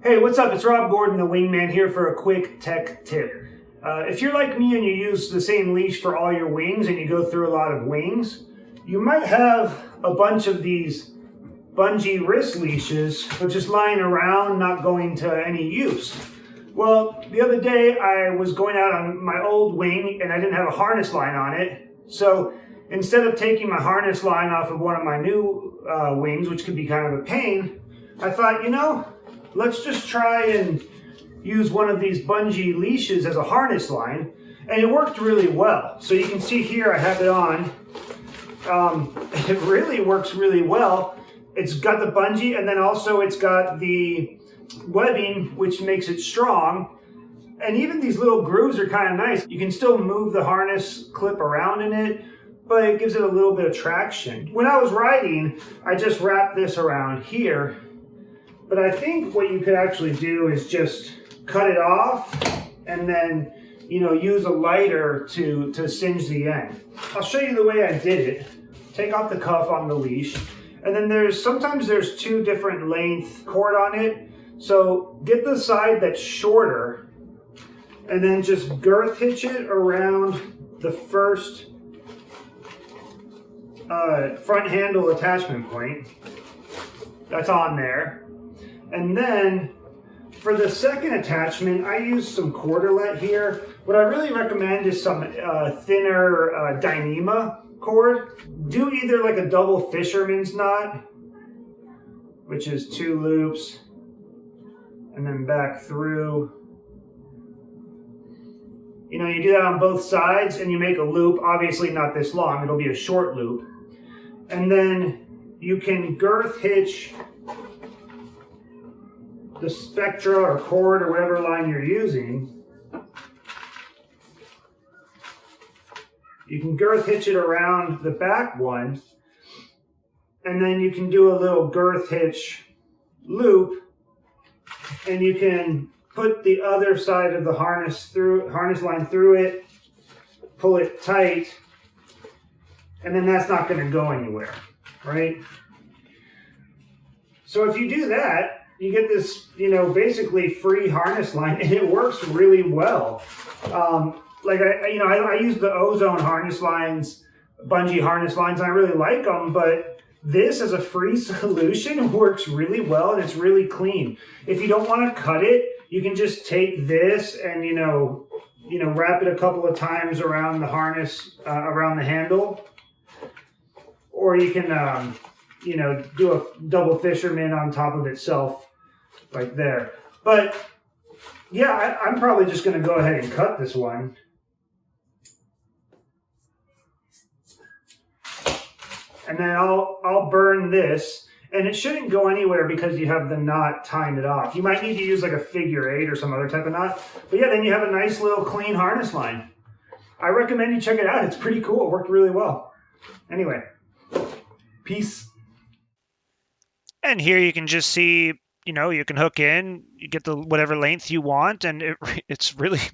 Hey, what's up? It's Rob Gordon, the Wingman, here for a quick tech tip. If you're like me and you use the same leash for all your wings and you go through a lot of wings, you might have a bunch of these bungee wrist leashes, but just lying around, not going to any use. Well, the other day I was going out on my old wing and I didn't have a harness line on it. So instead of taking my harness line off of one of my new wings, which could be kind of a pain, I thought, let's just try and use one of these bungee leashes as a harness line. And it worked really well. So you can see here I have it on. It really works really well. It's got the bungee and then also it's got the webbing, which makes it strong. And even these little grooves are kind of nice. You can still move the harness clip around in it, but it gives it a little bit of traction. When I was riding, I just wrapped this around here. But I think what you could actually do is just cut it off and then, use a lighter to singe the end. I'll show you the way I did it. Take off the cuff on the leash. And then sometimes there's two different length cord on it. So get the side that's shorter and then just girth hitch it around the first front handle attachment point. That's on there. And then for the second attachment, I use some cordelette here. What I really recommend is some thinner Dyneema cord. Do either like a double fisherman's knot, which is 2 loops, and then back through. You do that on both sides and you make a loop, obviously not this long, it'll be a short loop. And then you can girth hitch the Spectra or cord or whatever line you're using. You can girth hitch it around the back one, and then you can do a little girth hitch loop, and you can put the other side of the harness line through it, pull it tight, and then that's not going to go anywhere, right? So if you do that, you get this, basically free harness line, and it works really well. I use the Ozone harness lines, bungee harness lines, and I really like them, but this as a free solution works really well, and it's really clean. If you don't want to cut it, you can just take this and, wrap it a couple of times around the harness, around the handle, or you can, do a double fisherman on top of itself, like there. But yeah, I'm probably just going to go ahead and cut this one. And then I'll burn this, and it shouldn't go anywhere because you have the knot tying it off. You might need to use like a figure 8 or some other type of knot. But yeah, then you have a nice little clean harness line. I recommend you check it out. It's pretty cool. It worked really well. Anyway, peace. And here you can just see, you can hook in, you get the whatever length you want, and it's really